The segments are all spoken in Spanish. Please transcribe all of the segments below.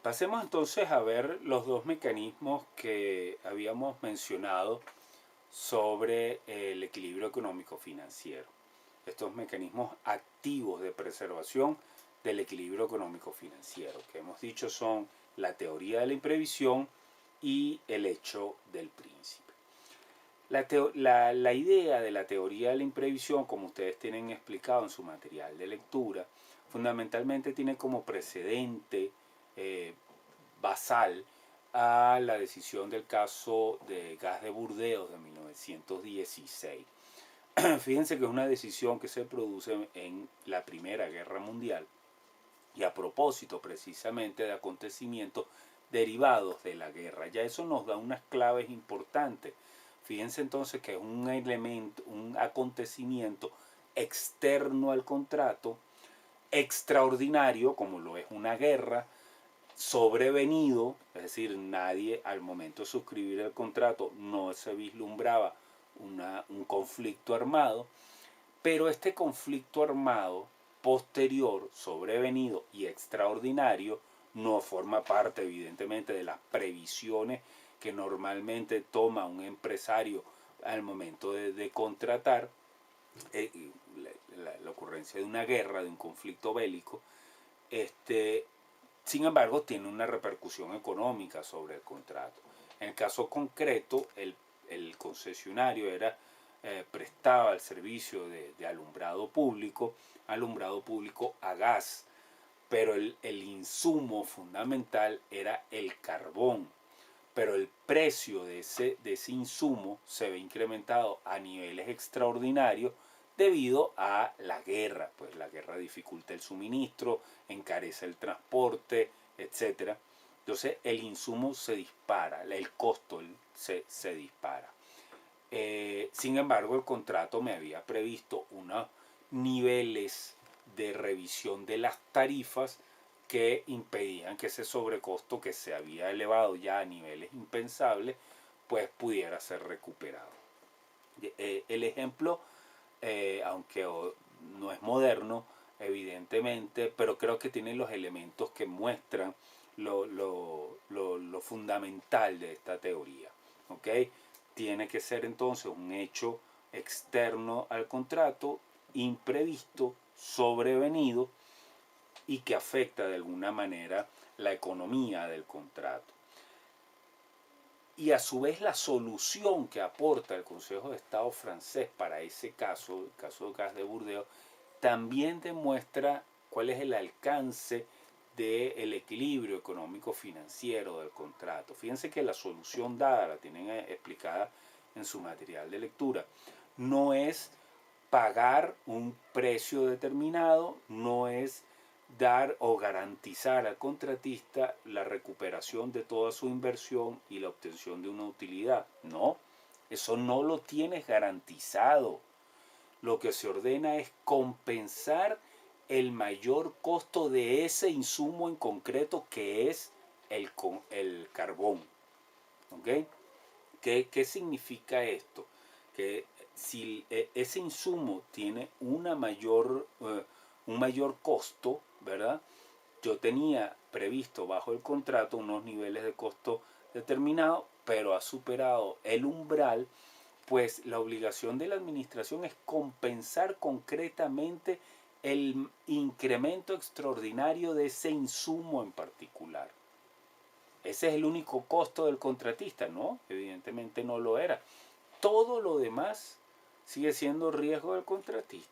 Pasemos entonces a ver los dos mecanismos que habíamos mencionado sobre el equilibrio económico financiero. Estos mecanismos activos de preservación del equilibrio económico financiero, que hemos dicho son la teoría de la imprevisión y el hecho del príncipe. La idea de la teoría de la imprevisión, como ustedes tienen explicado en su material de lectura, fundamentalmente tiene como precedente basal a la decisión del caso de gas de Burdeos de 1916. Fíjense que es una decisión que se produce en la Primera Guerra Mundial y a propósito precisamente de acontecimientos derivados de la guerra. Ya eso nos da unas claves importantes. Fíjense entonces que es un elemento, un acontecimiento externo al contrato, extraordinario, como lo es una guerra, sobrevenido, es decir, nadie al momento de suscribir el contrato no se vislumbraba un conflicto armado, pero este conflicto armado posterior, sobrevenido y extraordinario no forma parte evidentemente de las previsiones que normalmente toma un empresario al momento de contratar la ocurrencia de una guerra, de un conflicto bélico. Sin embargo, tiene una repercusión económica sobre el contrato. En el caso concreto, el concesionario prestaba el servicio de alumbrado público a gas, pero el insumo fundamental era el carbón. Pero el precio de ese insumo se ve incrementado a niveles extraordinarios debido a la guerra. Pues la guerra dificulta el suministro, encarece el transporte, etc. Entonces el insumo se dispara, el costo se dispara. Sin embargo, el contrato me había previsto unos niveles de revisión de las tarifas que impedían que ese sobrecosto, que se había elevado ya a niveles impensables, pues pudiera ser recuperado. El ejemplo, aunque no es moderno, evidentemente, pero creo que tiene los elementos que muestran lo fundamental de esta teoría. ¿Ok? Tiene que ser entonces un hecho externo al contrato, imprevisto, sobrevenido y que afecta de alguna manera la economía del contrato. Y a su vez la solución que aporta el Consejo de Estado francés para ese caso, el caso de gas de Burdeos, también demuestra cuál es el alcance del equilibrio económico-financiero del contrato. Fíjense que la solución dada, la tienen explicada en su material de lectura, no es pagar un precio determinado, no es dar o garantizar al contratista la recuperación de toda su inversión y la obtención de una utilidad. No, eso no lo tienes garantizado. Lo que se ordena es compensar el mayor costo de ese insumo en concreto que es el carbón. ¿Ok? ¿Qué significa esto? Que si ese insumo tiene un mayor costo, ¿verdad? Yo tenía previsto bajo el contrato unos niveles de costo determinados, pero ha superado el umbral, pues la obligación de la administración es compensar concretamente el incremento extraordinario de ese insumo en particular. Ese es el único costo del contratista, ¿no? Evidentemente no lo era. Todo lo demás sigue siendo riesgo del contratista.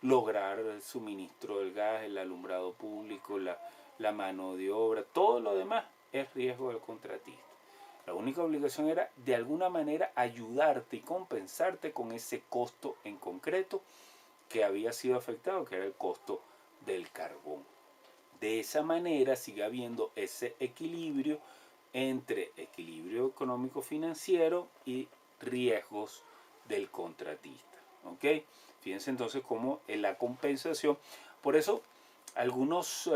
Lograr el suministro del gas, el alumbrado público, la mano de obra, todo lo demás es riesgo del contratista. La única obligación era de alguna manera ayudarte y compensarte con ese costo en concreto que había sido afectado, que era el costo del carbón. De esa manera sigue habiendo ese equilibrio entre equilibrio económico-financiero y riesgos del contratista. ¿Ok? Fíjense entonces cómo en la compensación, por eso algunos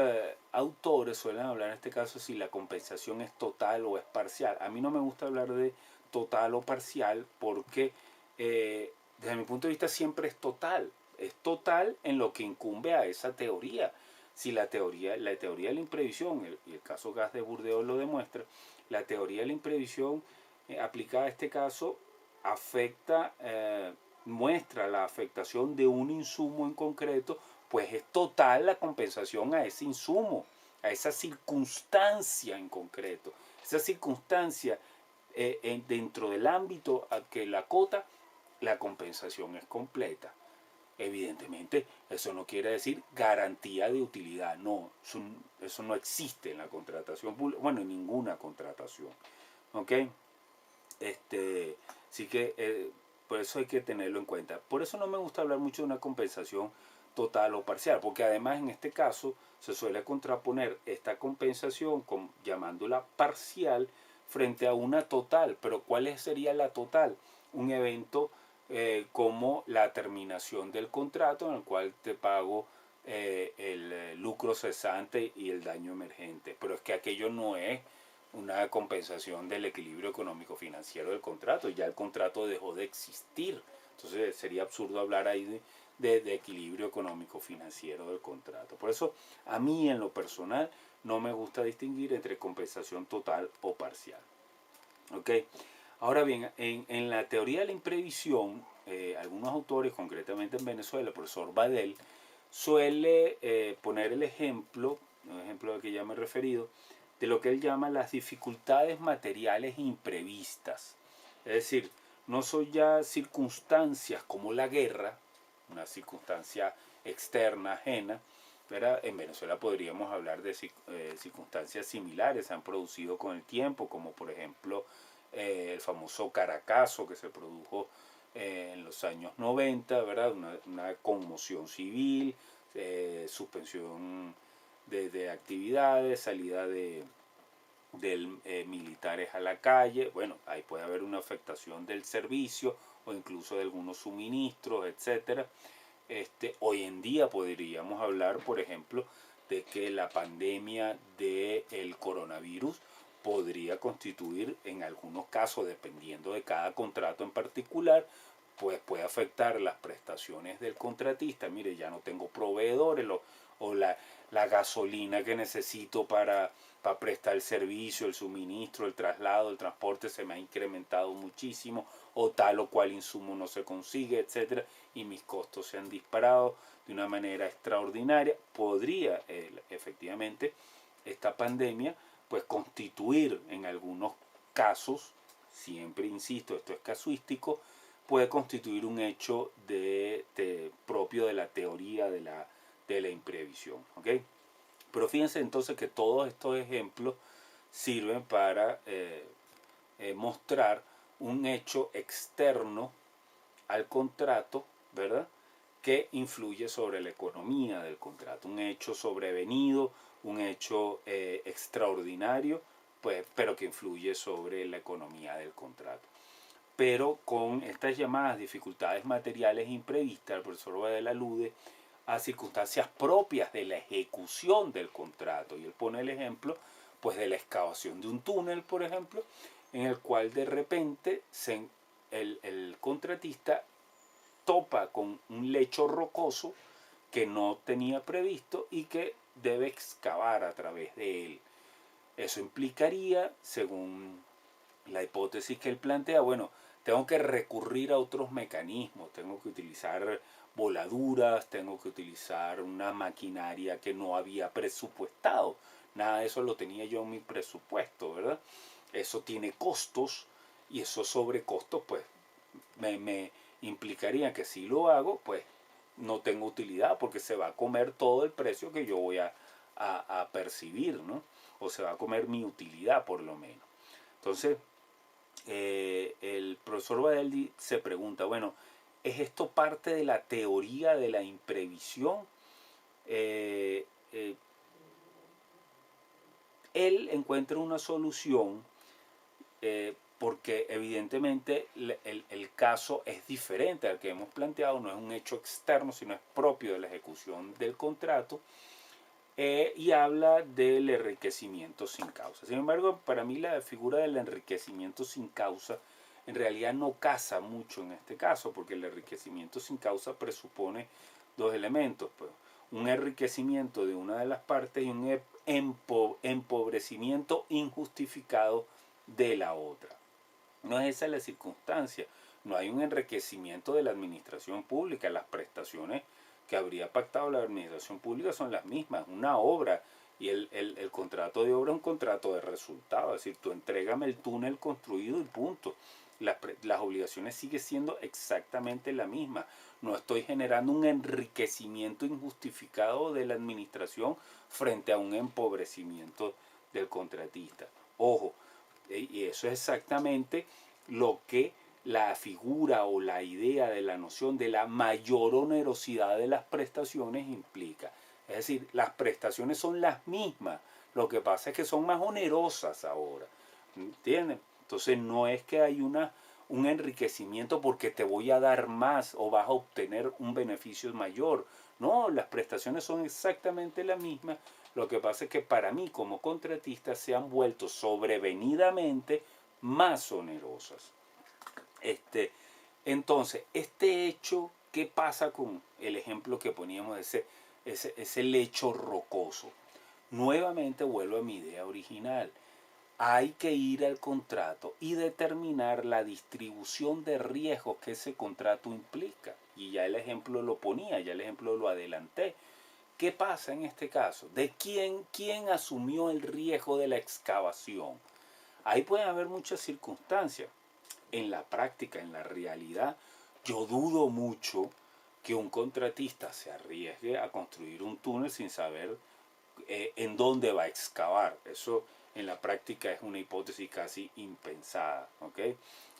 autores suelen hablar en este caso si la compensación es total o es parcial. A mí no me gusta hablar de total o parcial porque desde mi punto de vista siempre es total. Es total en lo que incumbe a esa teoría. si la teoría de la imprevisión, y el caso Gas de Burdeos lo demuestra, la teoría de la imprevisión aplicada a este caso afecta, muestra la afectación de un insumo en concreto, pues es total la compensación a ese insumo, a esa circunstancia en concreto. Esa circunstancia dentro del ámbito a que la acota, la compensación es completa. Evidentemente, eso no quiere decir garantía de utilidad, no, eso no existe en la contratación pública, bueno, en ninguna contratación, ¿ok? Así que por eso hay que tenerlo en cuenta. Por eso no me gusta hablar mucho de una compensación total o parcial, porque además en este caso se suele contraponer esta compensación llamándola parcial frente a una total. Pero ¿cuál sería la total? Un evento como la terminación del contrato en el cual te pago el lucro cesante y el daño emergente. Pero es que aquello no es una compensación del equilibrio económico financiero del contrato, ya el contrato dejó de existir. Entonces sería absurdo hablar ahí de equilibrio económico financiero del contrato. Por eso a mí en lo personal no me gusta distinguir entre compensación total o parcial. ¿Ok? Ahora bien, en la teoría de la imprevisión, algunos autores, concretamente en Venezuela, el profesor Badel, suele poner el ejemplo, un ejemplo al que ya me he referido, de lo que él llama las dificultades materiales imprevistas. Es decir, no son ya circunstancias como la guerra, una circunstancia externa, ajena, ¿verdad? En Venezuela podríamos hablar de circunstancias similares, se han producido con el tiempo, como por ejemplo el famoso Caracazo que se produjo en los años 90, ¿verdad? Una conmoción civil, suspensión de actividades, salida de militares a la calle. Bueno, ahí puede haber una afectación del servicio o incluso de algunos suministros, etcétera. Hoy en día podríamos hablar, por ejemplo, de que la pandemia del coronavirus podría constituir en algunos casos, dependiendo de cada contrato en particular, pues puede afectar las prestaciones del contratista. Mire, ya no tengo proveedores, o la gasolina que necesito para prestar el servicio, el suministro, el traslado, el transporte se me ha incrementado muchísimo, o tal o cual insumo no se consigue, etcétera, y mis costos se han disparado de una manera extraordinaria. Podría efectivamente esta pandemia pues constituir en algunos casos, siempre insisto, esto es casuístico, puede constituir un hecho propio de la teoría de la imprevisión. ¿Okay? Pero fíjense entonces que todos estos ejemplos sirven para mostrar un hecho externo al contrato, ¿verdad? Que influye sobre la economía del contrato, un hecho sobrevenido, un hecho extraordinario, pues, pero que influye sobre la economía del contrato. Pero con estas llamadas dificultades materiales imprevistas, el profesor Badel alude a circunstancias propias de la ejecución del contrato. Y él pone el ejemplo pues, de la excavación de un túnel, por ejemplo, en el cual de repente el contratista topa con un lecho rocoso que no tenía previsto y que debe excavar a través de él. Eso implicaría, según la hipótesis que él plantea, bueno, tengo que recurrir a otros mecanismos, tengo que utilizar voladuras, tengo que utilizar una maquinaria que no había presupuestado. Nada de eso lo tenía yo en mi presupuesto, ¿verdad? Eso tiene costos y esos sobrecostos pues me implicaría que si lo hago pues no tengo utilidad porque se va a comer todo el precio que yo voy a percibir, ¿no? O se va a comer mi utilidad por lo menos. Entonces, el profesor Badeldi se pregunta, bueno, ¿es esto parte de la teoría de la imprevisión? Él encuentra una solución porque evidentemente el caso es diferente al que hemos planteado, no es un hecho externo, sino es propio de la ejecución del contrato. Y habla del enriquecimiento sin causa. Sin embargo, para mí la figura del enriquecimiento sin causa en realidad no casa mucho en este caso, porque el enriquecimiento sin causa presupone dos elementos. Pues. un enriquecimiento de una de las partes y un empobrecimiento injustificado de la otra. No es esa la circunstancia. No hay un enriquecimiento de la administración pública. Las prestaciones que habría pactado la administración pública son las mismas. Una obra y el contrato de obra es un contrato de resultado. Es decir, tú entrégame el túnel construido y punto. Las obligaciones siguen siendo exactamente la misma. No estoy generando un enriquecimiento injustificado de la administración frente a un empobrecimiento del contratista. Ojo, y eso es exactamente lo que la figura o la idea de la noción de la mayor onerosidad de las prestaciones implica. Es decir, las prestaciones son las mismas, lo que pasa es que son más onerosas ahora. ¿Entienden? Entonces no es que hay un enriquecimiento porque te voy a dar más o vas a obtener un beneficio mayor. No, las prestaciones son exactamente las mismas. Lo que pasa es que para mí como contratista se han vuelto sobrevenidamente más onerosas. Entonces, este hecho, ¿qué pasa con el ejemplo que poníamos de ese lecho rocoso? Nuevamente vuelvo a mi idea original. Hay que ir al contrato y determinar la distribución de riesgos que ese contrato implica. Y ya el ejemplo lo ponía, ya el ejemplo lo adelanté. ¿Qué pasa en este caso? ¿De quién asumió el riesgo de la excavación? Ahí pueden haber muchas circunstancias. En la práctica, en la realidad, yo dudo mucho que un contratista se arriesgue a construir un túnel sin saber en dónde va a excavar. Eso en la práctica es una hipótesis casi impensada, ¿ok?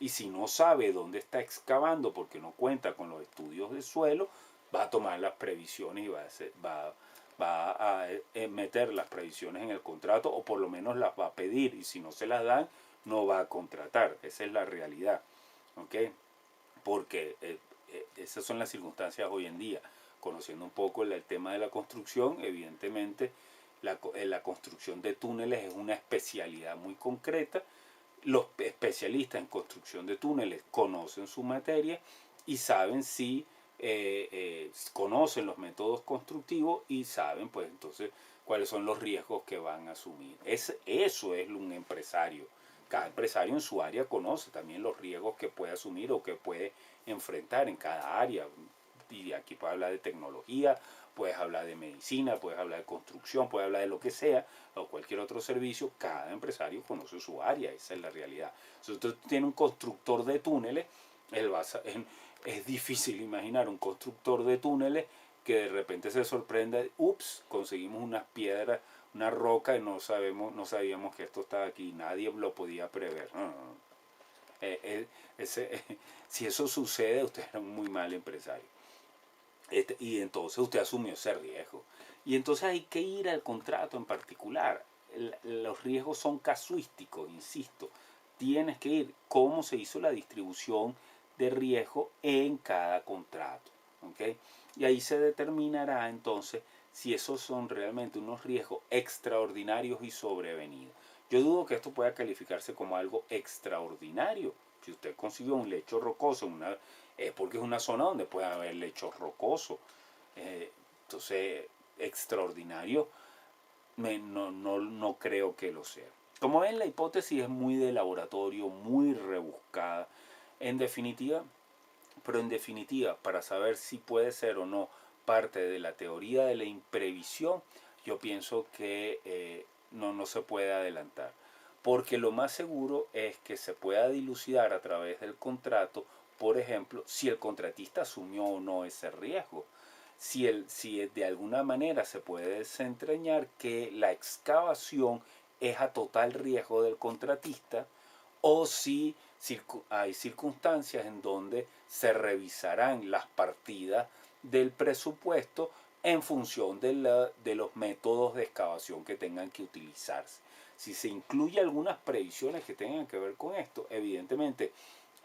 Y si no sabe dónde está excavando porque no cuenta con los estudios de suelo, va a tomar las previsiones y va a meter las previsiones en el contrato o por lo menos las va a pedir, y si no se las dan, no va a contratar. Esa es la realidad, ¿ok? Porque esas son las circunstancias hoy en día. Conociendo un poco el tema de la construcción, evidentemente la construcción de túneles es una especialidad muy concreta. Los especialistas en construcción de túneles conocen su materia y saben si conocen los métodos constructivos y saben pues entonces cuáles son los riesgos que van a asumir. Eso es un empresario. Cada empresario en su área conoce también los riesgos que puede asumir o que puede enfrentar en cada área. Y aquí puedes hablar de tecnología, puedes hablar de medicina, puedes hablar de construcción, puedes hablar de lo que sea, o cualquier otro servicio. Cada empresario conoce su área, esa es la realidad. Si usted tiene un constructor de túneles, es difícil imaginar un constructor de túneles que de repente se sorprenda, ups, conseguimos unas piedras, una roca y no sabíamos que esto estaba aquí, nadie lo podía prever. No, no, no. Si eso sucede, usted era un muy mal empresario. Y entonces usted asumió ese riesgo. Y entonces hay que ir al contrato en particular. Los riesgos son casuísticos, insisto. Tienes que ir cómo se hizo la distribución de riesgo en cada contrato. ¿Okay? Y ahí se determinará entonces si esos son realmente unos riesgos extraordinarios y sobrevenidos. Yo dudo que esto pueda calificarse como algo extraordinario. Si usted consiguió un lecho rocoso, es porque es una zona donde puede haber lechos rocosos. Entonces, extraordinario, no creo que lo sea. Como ven, la hipótesis es muy de laboratorio, muy rebuscada. En definitiva, para saber si puede ser o no parte de la teoría de la imprevisión, yo pienso que no se puede adelantar. Porque lo más seguro es que se pueda dilucidar a través del contrato, por ejemplo, si el contratista asumió o no ese riesgo. Si de alguna manera se puede desentrañar que la excavación es a total riesgo del contratista, o si hay circunstancias en donde se revisarán las partidas del presupuesto en función de los métodos de excavación que tengan que utilizarse. Si se incluye algunas previsiones que tengan que ver con esto, evidentemente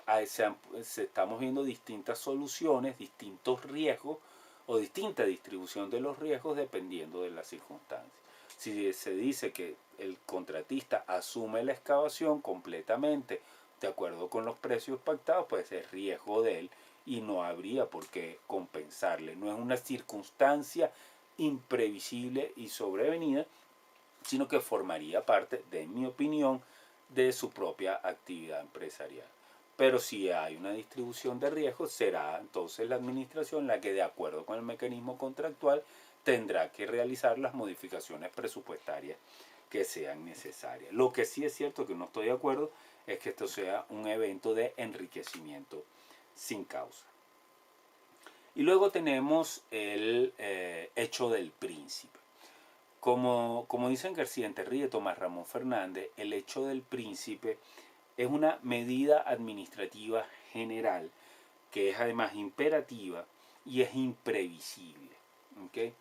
estamos viendo distintas soluciones, distintos riesgos o distinta distribución de los riesgos dependiendo de las circunstancias. Si se dice que el contratista asume la excavación completamente de acuerdo con los precios pactados, pues es riesgo de él y no habría por qué compensarle. No es una circunstancia imprevisible y sobrevenida, sino que formaría parte, de mi opinión, de su propia actividad empresarial. Pero si hay una distribución de riesgos, será entonces la administración la que, de acuerdo con el mecanismo contractual, tendrá que realizar las modificaciones presupuestarias que sean necesarias. Lo que sí es cierto que no estoy de acuerdo es que esto sea un evento de enriquecimiento sin causa. Y luego tenemos el hecho del príncipe. Como dicen García Enterría y Tomás Ramón Fernández, el hecho del príncipe es una medida administrativa general que es además imperativa y es imprevisible. ¿Okay?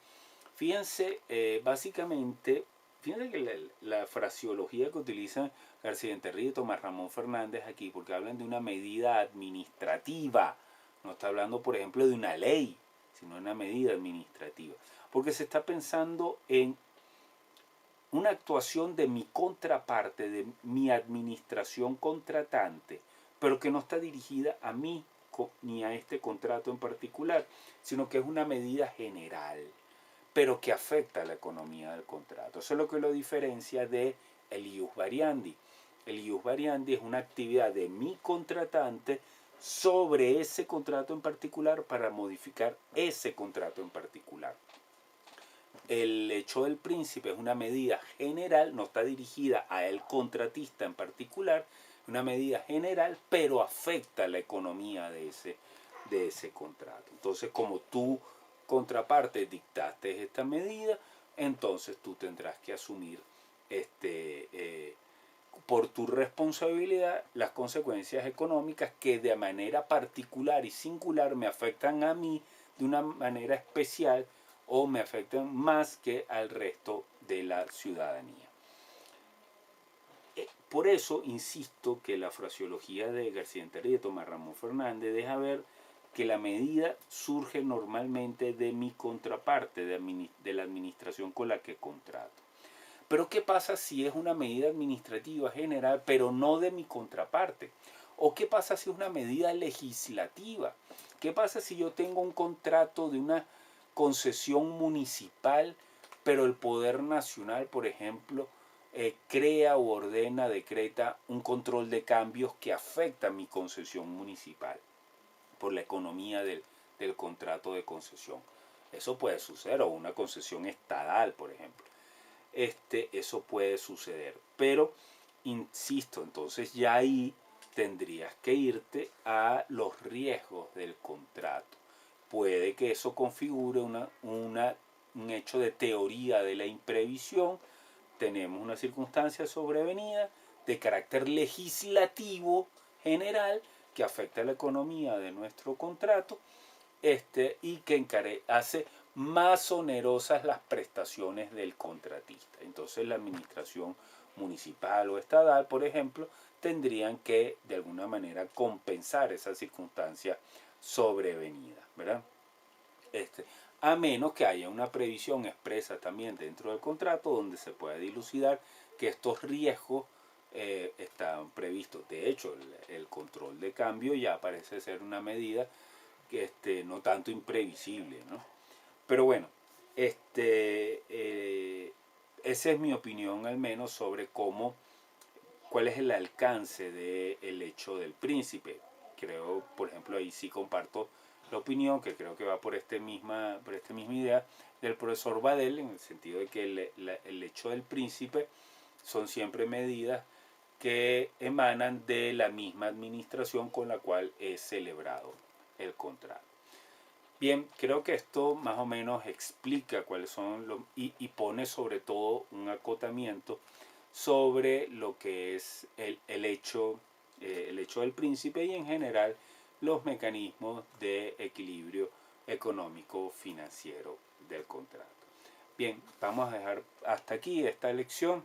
Fíjense, básicamente, fíjense que la fraseología que utilizan García Enterría y Tomás Ramón Fernández aquí, porque hablan de una medida administrativa, no está hablando, por ejemplo, de una ley, sino de una medida administrativa, porque se está pensando en una actuación de mi contraparte, de mi administración contratante, pero que no está dirigida a mí ni a este contrato en particular, sino que es una medida general, pero que afecta a la economía del contrato. Eso es lo que lo diferencia de el ius variandi. El ius variandi es una actividad de mi contratante sobre ese contrato en particular para modificar ese contrato en particular. El hecho del príncipe es una medida general, no está dirigida a el contratista en particular, una medida general, pero afecta la economía de ese contrato. Entonces, como tú, contraparte, dictaste esta medida, entonces tú tendrás que asumir por tu responsabilidad las consecuencias económicas que de manera particular y singular me afectan a mí de una manera especial o me afectan más que al resto de la ciudadanía. Por eso insisto que la fraseología de García Enterría y Tomás Ramón Fernández deja ver que la medida surge normalmente de mi contraparte, de la administración con la que contrato. Pero ¿qué pasa si es una medida administrativa general, pero no de mi contraparte? ¿O qué pasa si es una medida legislativa? ¿Qué pasa si yo tengo un contrato de una concesión municipal, pero el Poder Nacional, por ejemplo, crea o ordena, decreta un control de cambios que afecta a mi concesión municipal por la economía del contrato de concesión? Eso puede suceder, o una concesión estadal, por ejemplo. Eso puede suceder, pero insisto, entonces ya ahí tendrías que irte a los riesgos del contrato. Puede que eso configure un hecho de teoría de la imprevisión. Tenemos una circunstancia sobrevenida de carácter legislativo general que afecta a la economía de nuestro contrato y que hace más onerosas las prestaciones del contratista. Entonces la administración municipal o estatal, por ejemplo, tendrían que de alguna manera compensar esa circunstancia sobrevenida, ¿verdad? A menos que haya una previsión expresa también dentro del contrato donde se pueda dilucidar que estos riesgos están previstos. De hecho, el control de cambio ya parece ser una medida que no tanto imprevisible, ¿no? Pero bueno, esa es mi opinión al menos sobre cuál es el alcance del hecho del príncipe. Creo, por ejemplo, ahí sí comparto la opinión, que creo que va por esta misma idea del profesor Badel, en el sentido de que el hecho del príncipe son siempre medidas que emanan de la misma administración con la cual es celebrado el contrato. Bien, creo que esto más o menos explica cuáles son y pone sobre todo un acotamiento sobre lo que es el hecho del príncipe y en general los mecanismos de equilibrio económico financiero del contrato. Bien, vamos a dejar hasta aquí esta lección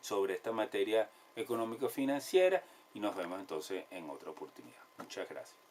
sobre esta materia económico financiera y nos vemos entonces en otra oportunidad. Muchas gracias.